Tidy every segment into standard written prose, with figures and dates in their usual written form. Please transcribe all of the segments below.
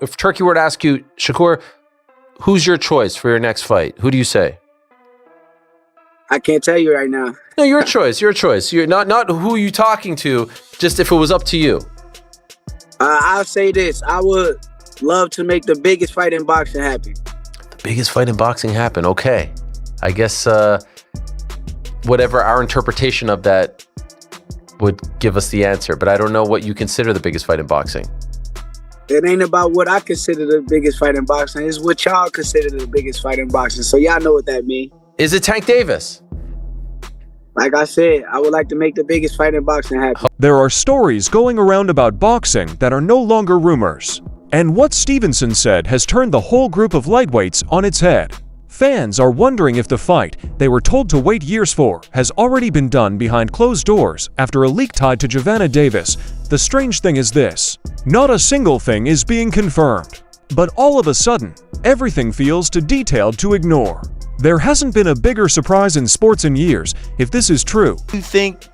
if Turkey were to ask you, Shakur, who's your choice for your next fight? Who do you say? I can't tell you right now. No, your choice. Your choice. You're not who you talking to. Just if it was up to you. I'll say this: I would love to make the biggest fight in boxing happen. The biggest fight in boxing happen. Okay, I guess whatever our interpretation of that would give us the answer, but I don't know what you consider the biggest fight in boxing. It ain't about what I consider the biggest fight in boxing. It's what y'all consider the biggest fight in boxing. So y'all know what that means. Is it Tank Davis? Like I said, I would like to make the biggest fight in boxing happen. There are stories going around about boxing that are no longer rumors. And what Stevenson said has turned the whole group of lightweights on its head. Fans are wondering if the fight they were told to wait years for has already been done behind closed doors after a leak tied to Gervonta Davis. The strange thing is this: not a single thing is being confirmed. But all of a sudden, everything feels too detailed to ignore. There hasn't been a bigger surprise in sports in years, if this is true. You think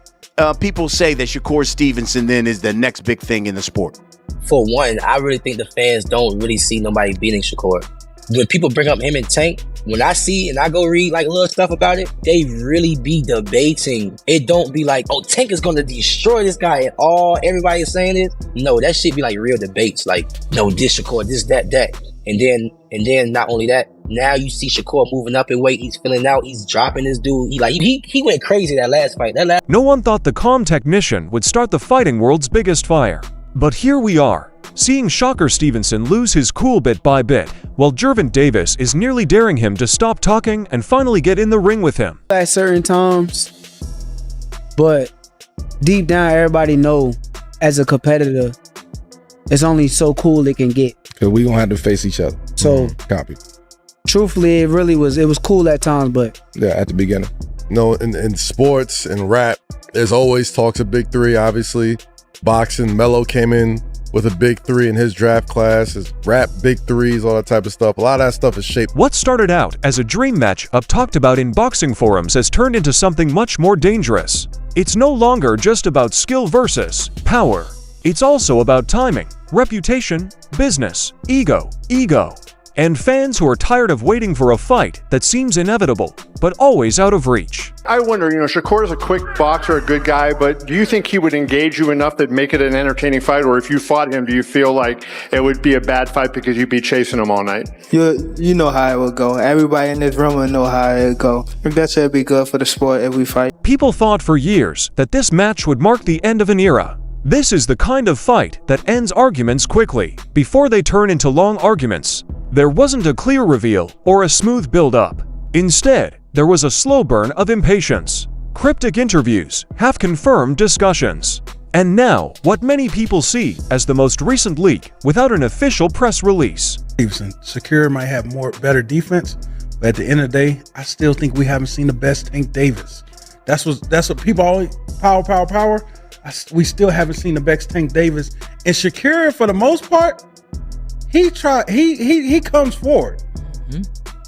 people say that Shakur Stevenson then is the next big thing in the sport? For one, I really think the fans don't really see nobody beating Shakur. When people bring up him and Tank, when I see and I go read like little stuff about it, they really be debating. It don't be like, oh, Tank is gonna destroy this guy and everybody is saying it. No, that shit be like real debates. Like, no, this Shakur, this, that. And then not only that, now you see Shakur moving up in weight. He's filling out. He's dropping this dude. He went crazy that last fight. No one thought the calm technician would start the fighting world's biggest fire. But here we are, seeing Shakur Stevenson lose his cool bit by bit, while Gervonta Davis is nearly daring him to stop talking and finally get in the ring with him. At certain times, but deep down, everybody know as a competitor, it's only so cool it can get. Cause we gonna have to face each other. So copy. Truthfully, it was cool at times, but yeah, at the beginning. No, in sports and rap, there's always talks of big three. Obviously, boxing, Melo came in with a big three in his draft class. His rap big threes, all that type of stuff. A lot of that stuff is shaped. What started out as a dream match talked about in boxing forums has turned into something much more dangerous. It's no longer just about skill versus power. It's also about timing, reputation, business, ego, and fans who are tired of waiting for a fight that seems inevitable, but always out of reach. I wonder, Shakur is a quick boxer, a good guy, but do you think he would engage you enough that make it an entertaining fight? Or if you fought him, do you feel like it would be a bad fight because you'd be chasing him all night? You know how it would go. Everybody in this room would know how it would go. I guess it'd be good for the sport if we fight. People thought for years that this match would mark the end of an era. This is the kind of fight that ends arguments quickly, before they turn into long arguments. There wasn't a clear reveal or a smooth build-up. Instead, there was a slow burn of impatience, cryptic interviews, half-confirmed discussions, and now what many people see as the most recent leak without an official press release. Shakur might have better defense, but at the end of the day, I still think we haven't seen the best Tank Davis. That's what people always power. We still haven't seen the best Tank Davis. And Shakur, for the most part, he comes forward.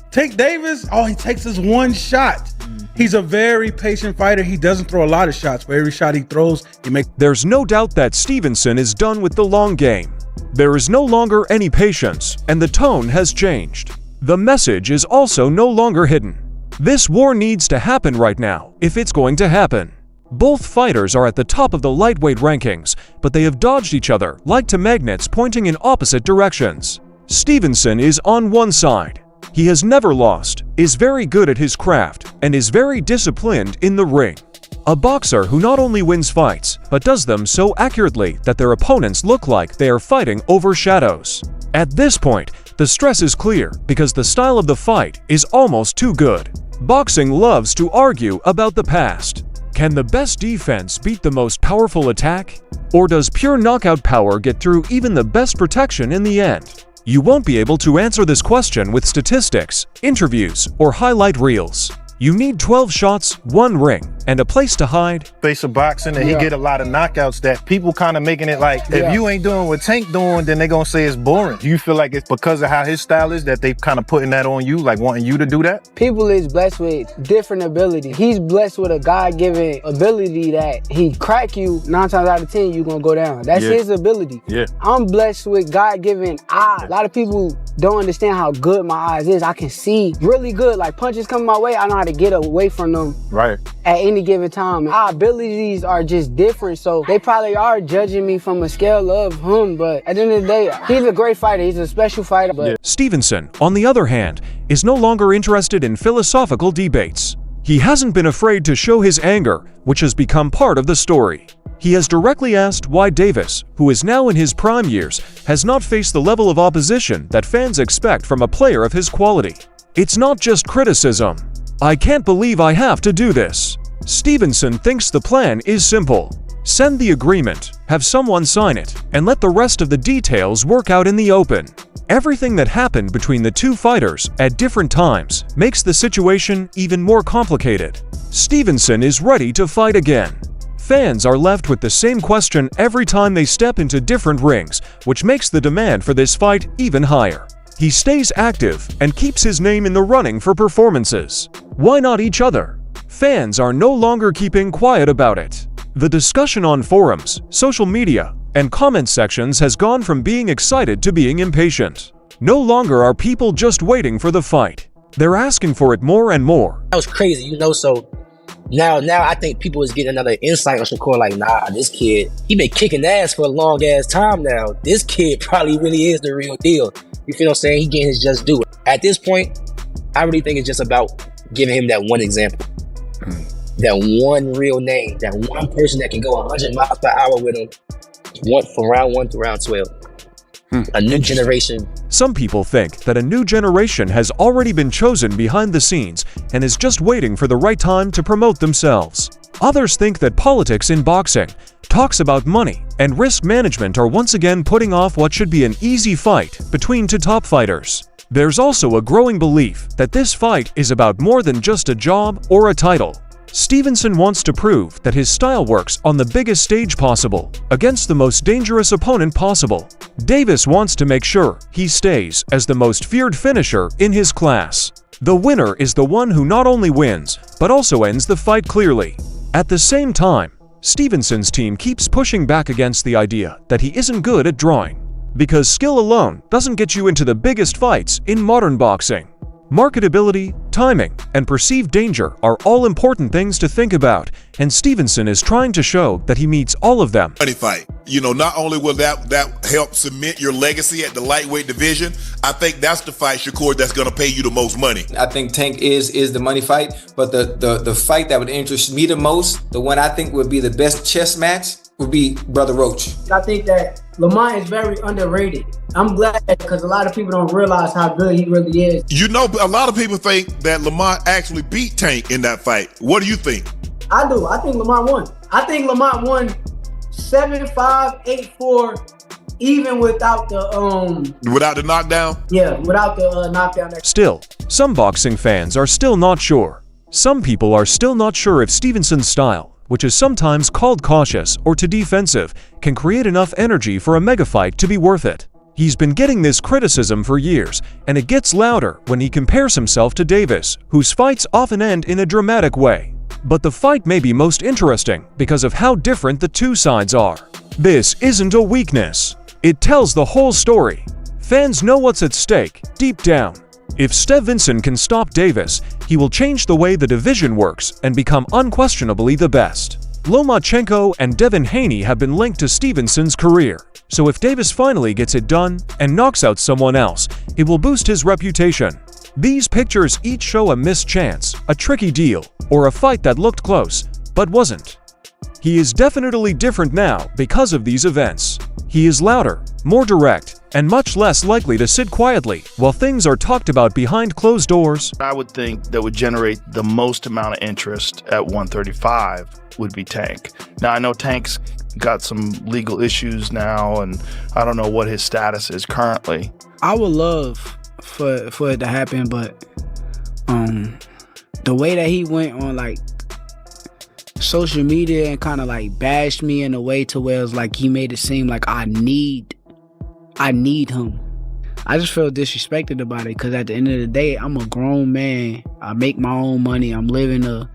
Tank Davis, he takes his one shot. He's a very patient fighter. He doesn't throw a lot of shots, but every shot he throws, he makes. There's no doubt that Stevenson is done with the long game. There is no longer any patience, and the tone has changed. The message is also no longer hidden. This war needs to happen right now, if it's going to happen. Both fighters are at the top of the lightweight rankings, but they have dodged each other like two magnets pointing in opposite directions. Stevenson is on one side. He has never lost, is very good at his craft, and is very disciplined in the ring. A boxer who not only wins fights, but does them so accurately that their opponents look like they are fighting over shadows. At this point, the stress is clear because the style of the fight is almost too good. Boxing loves to argue about the past. Can the best defense beat the most powerful attack? Or does pure knockout power get through even the best protection in the end? You won't be able to answer this question with statistics, interviews, or highlight reels. You need 12 shots, 1 ring, and a place to hide. Face of boxing, and he get a lot of knockouts that people kind of making it like, if you ain't doing what Tank doing, then they gonna say it's boring. Do you feel like it's because of how his style is that they kind of putting that on you, like wanting you to do that? People is blessed with different abilities. He's blessed with a God-given ability that he crack you 9 times out of 10, you gonna go down. That's his ability. Yeah. I'm blessed with God-given eyes. A lot of people don't understand how good my eyes is. I can see really good. Like punches coming my way, I know how to get away from them at any given time. Our abilities are just different, so they probably are judging me from a scale of him, but at the end of the day, he's a great fighter. He's a special fighter. But Stevenson, on the other hand, is no longer interested in philosophical debates. He hasn't been afraid to show his anger, which has become part of the story. He has directly asked why Davis, who is now in his prime years, has not faced the level of opposition that fans expect from a player of his quality. It's not just criticism. I can't believe I have to do this. Stevenson thinks the plan is simple. Send the agreement, have someone sign it, and let the rest of the details work out in the open. Everything that happened between the two fighters at different times makes the situation even more complicated. Stevenson is ready to fight again. Fans are left with the same question every time they step into different rings, which makes the demand for this fight even higher. He stays active and keeps his name in the running for performances. Why not each other? Fans are no longer keeping quiet about it. The discussion on forums, social media, and comment sections has gone from being excited to being impatient. No longer are people just waiting for the fight. They're asking for it more and more. That was crazy, you know, so now I think people is getting another insight on Shakur, like, nah, this kid, he been kicking ass for a long ass time now. This kid probably really is the real deal. You feel what I'm saying? He getting his just due. At this point, I really think it's just about giving him that one example. That one real name, that one person that can go 100 miles per hour with him, from round 1 to round 12. A new generation. Some people think that a new generation has already been chosen behind the scenes and is just waiting for the right time to promote themselves. Others think that politics in boxing, talks about money, and risk management are once again putting off what should be an easy fight between two top fighters. There's also a growing belief that this fight is about more than just a job or a title. Stevenson wants to prove that his style works on the biggest stage possible, against the most dangerous opponent possible. Davis wants to make sure he stays as the most feared finisher in his class. The winner is the one who not only wins, but also ends the fight clearly. At the same time, Stevenson's team keeps pushing back against the idea that he isn't good at drawing, because skill alone doesn't get you into the biggest fights in modern boxing. Marketability, timing, and perceived danger are all important things to think about, and Stevenson is trying to show that he meets all of them. Money fight. You know, not only will that help cement your legacy at the lightweight division, I think that's the fight, Shakur, that's going to pay you the most money. I think Tank is the money fight, but the fight that would interest me the most, the one I think would be the best chess match, would be Brother Roach. I think that Lamont is very underrated. I'm glad because a lot of people don't realize how good he really is. You know, a lot of people think that Lamont actually beat Tank in that fight. What do you think? I do. I think Lamont won. I think Lamont won 7-5, 8-4, even without the Without the knockdown? Yeah, without the knockdown. Still, some boxing fans are still not sure. Some people are still not sure if Stevenson's style, which is sometimes called cautious or too defensive, can create enough energy for a mega fight to be worth it. He's been getting this criticism for years, and it gets louder when he compares himself to Davis, whose fights often end in a dramatic way. But the fight may be most interesting because of how different the two sides are. This isn't a weakness. It tells the whole story. Fans know what's at stake, deep down. If Stevenson can stop Davis, he will change the way the division works and become unquestionably the best. Lomachenko and Devin Haney have been linked to Stevenson's career, so if Davis finally gets it done and knocks out someone else, it will boost his reputation. These pictures each show a missed chance, a tricky deal, or a fight that looked close, but wasn't. He is definitely different now because of these events. He is louder, more direct, and much less likely to sit quietly while things are talked about behind closed doors. I would think that would generate the most amount of interest at 135 would be Tank. Now, I know Tank's got some legal issues now, and I don't know what his status is currently. I would love for it to happen, but the way that he went on like social media and kind of like bashed me in a way to where it's like he made it seem like I need him. I just feel disrespected about it because at the end of the day, I'm a grown man. I make my own money. I'm living a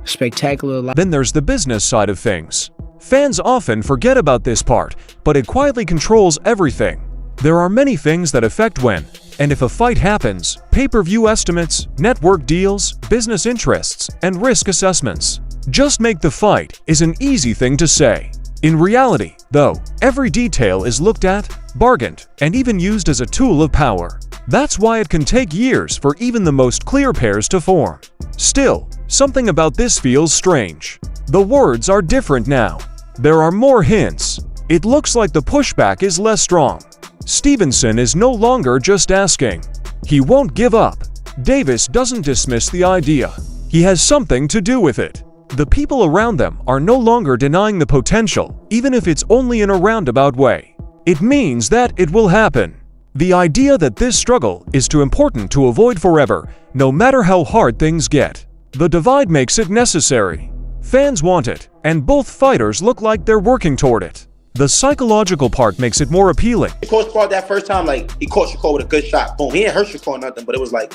spectacular life. Then there's the business side of things. Fans often forget about this part, but it quietly controls everything. There are many things that affect when and if a fight happens: pay-per-view estimates, network deals, business interests, and risk assessments. Just make the fight is an easy thing to say. In reality, though, every detail is looked at, bargained, and even used as a tool of power. That's why it can take years for even the most clear pairs to form. Still, something about this feels strange. The words are different now. There are more hints. It looks like the pushback is less strong. Stevenson is no longer just asking. He won't give up. Davis doesn't dismiss the idea. He has something to do with it. The people around them are no longer denying the potential, even if it's only in a roundabout way. It means that it will happen. The idea that this struggle is too important to avoid forever, no matter how hard things get. The divide makes it necessary. Fans want it, and both fighters look like they're working toward it. The psychological part makes it more appealing. Shakur sparred that first time, like, he caught Shakur with a good shot. Boom. He didn't hurt Shakur or nothing, but it was like,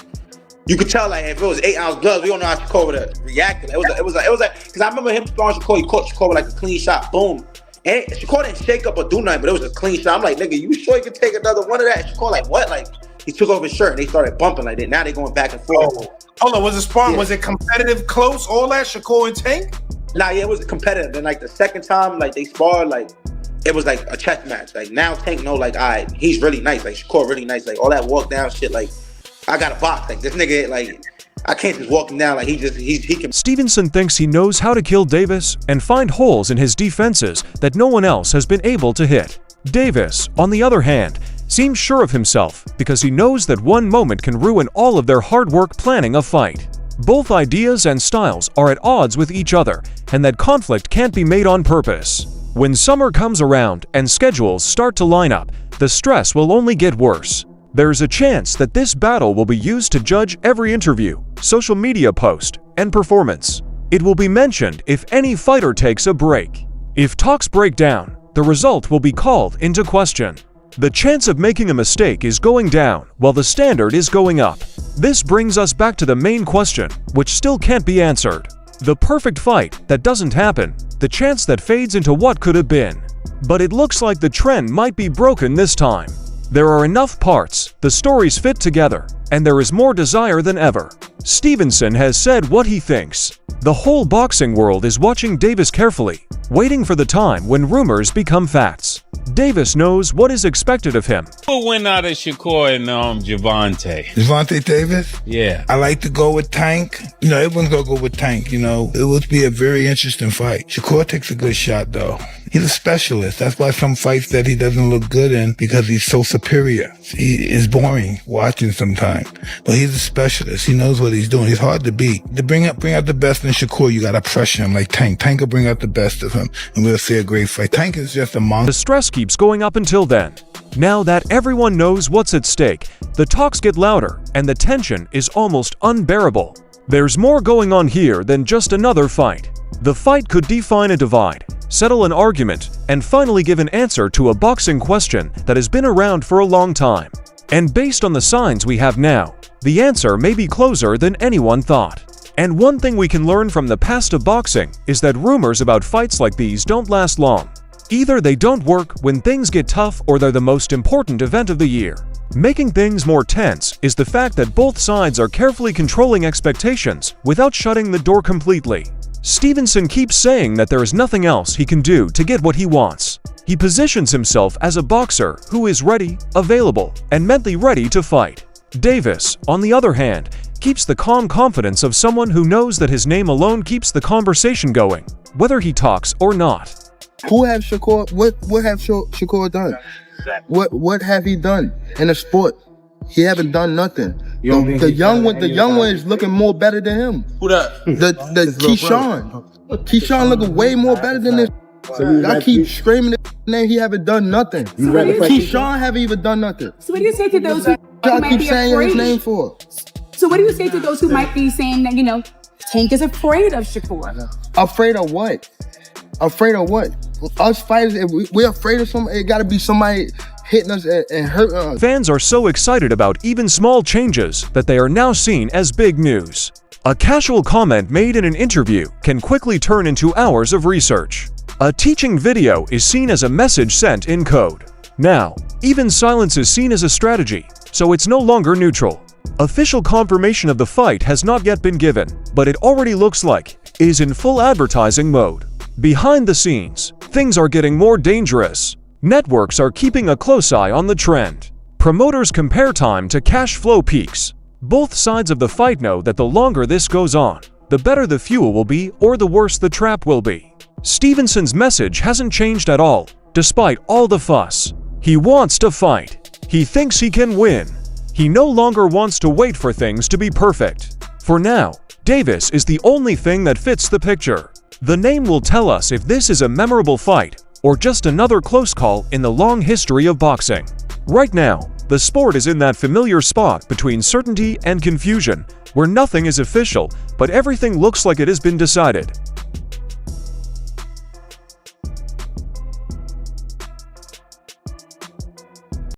you could tell, like, if it was 8-ounce gloves, we don't know how Shakur would have reacted. It was like, because I remember him sparring Shakur, he caught Shakur with like a clean shot. Boom. And Shakur didn't shake up or do nothing, but it was a clean shot. I'm like, nigga, you sure you can take another one of that? And Shakur like, what? Like, he took off his shirt and they started bumping like that. Now they going back and forth. Oh. Hold on, was it sparring? Yeah. Was it competitive, close, all that, Shakur and Tank? Nah, yeah, it was competitive. Then like the second time, like they sparred, like it was like a chess match. Like now Tank know, like, all right, he's really nice. Like Shakur really nice. Like all that walk down shit. Like I got a box. Like this nigga, like I can't just walk him down. Like he can. Stevenson thinks he knows how to kill Davis and find holes in his defenses that no one else has been able to hit. Davis, on the other hand, seems sure of himself because he knows that one moment can ruin all of their hard work planning a fight. Both ideas and styles are at odds with each other, and that conflict can't be made on purpose. When summer comes around and schedules start to line up, the stress will only get worse. There's a chance that this battle will be used to judge every interview, social media post, and performance. It will be mentioned if any fighter takes a break. If talks break down, the result will be called into question. The chance of making a mistake is going down while the standard is going up. This brings us back to the main question, which still can't be answered. The perfect fight that doesn't happen, the chance that fades into what could have been. But it looks like the trend might be broken this time. There are enough parts, the stories fit together, and there is more desire than ever. Stevenson has said what he thinks. The whole boxing world is watching Davis carefully, waiting for the time when rumors become facts. Davis knows what is expected of him. Who win out of Shakur and Gervonta? Gervonta Davis? Yeah. I like to go with Tank. You know, everyone's going to go with Tank, you know. It would be a very interesting fight. Shakur takes a good shot, though. He's a specialist. That's why some fights that he doesn't look good in, because he's so superior. He is boring watching sometimes. But he's a specialist. He knows what he's doing. He's hard to beat. To bring out the best in Shakur, you got to pressure him like Tank. Tank will bring out the best of him, and we'll see a great fight. Tank is just a monster. The stress keeps going up until then. Now that everyone knows what's at stake, the talks get louder, and the tension is almost unbearable. There's more going on here than just another fight. The fight could define a divide, settle an argument, and finally give an answer to a boxing question that has been around for a long time. And based on the signs we have now, the answer may be closer than anyone thought. And one thing we can learn from the past of boxing is that rumors about fights like these don't last long. Either they don't work when things get tough or they're the most important event of the year. Making things more tense is the fact that both sides are carefully controlling expectations without shutting the door completely. Stevenson keeps saying that there is nothing else he can do to get what he wants. He positions himself as a boxer who is ready, available, and mentally ready to fight. Davis, on the other hand, keeps the calm confidence of someone who knows that his name alone keeps the conversation going, whether he talks or not. Who have Shakur? What have Shakur done? What have he done in the sport? He haven't done nothing. The young one is looking more better than him. Who that? The Keyshawn looking way more better than this. I keep screaming his name. He haven't done nothing. Keyshawn haven't even done nothing. So what do you say to those who y'all might keep be saying afraid? his name for? So So what do you say to those who might be saying that, you know, Tank is afraid of Shakur? Afraid of what? Afraid of what? Us fighters, if we're afraid of something, it gotta be somebody hitting us and hurting us. Fans are so excited about even small changes that they are now seen as big news. A casual comment made in an interview can quickly turn into hours of research. A teaching video is seen as a message sent in code. Now, even silence is seen as a strategy, so it's no longer neutral. Official confirmation of the fight has not yet been given, but it already looks like it is in full advertising mode. Behind the scenes, things are getting more dangerous. Networks are keeping a close eye on the trend. Promoters compare time to cash flow peaks. Both sides of the fight know that the longer this goes on, the better the fuel will be or the worse the trap will be. Stevenson's message hasn't changed at all, despite all the fuss. He wants to fight. He thinks he can win. He no longer wants to wait for things to be perfect. For now, Davis is the only thing that fits the picture. The name will tell us if this is a memorable fight or just another close call in the long history of boxing. Right now, the sport is in that familiar spot between certainty and confusion, where nothing is official, but everything looks like it has been decided.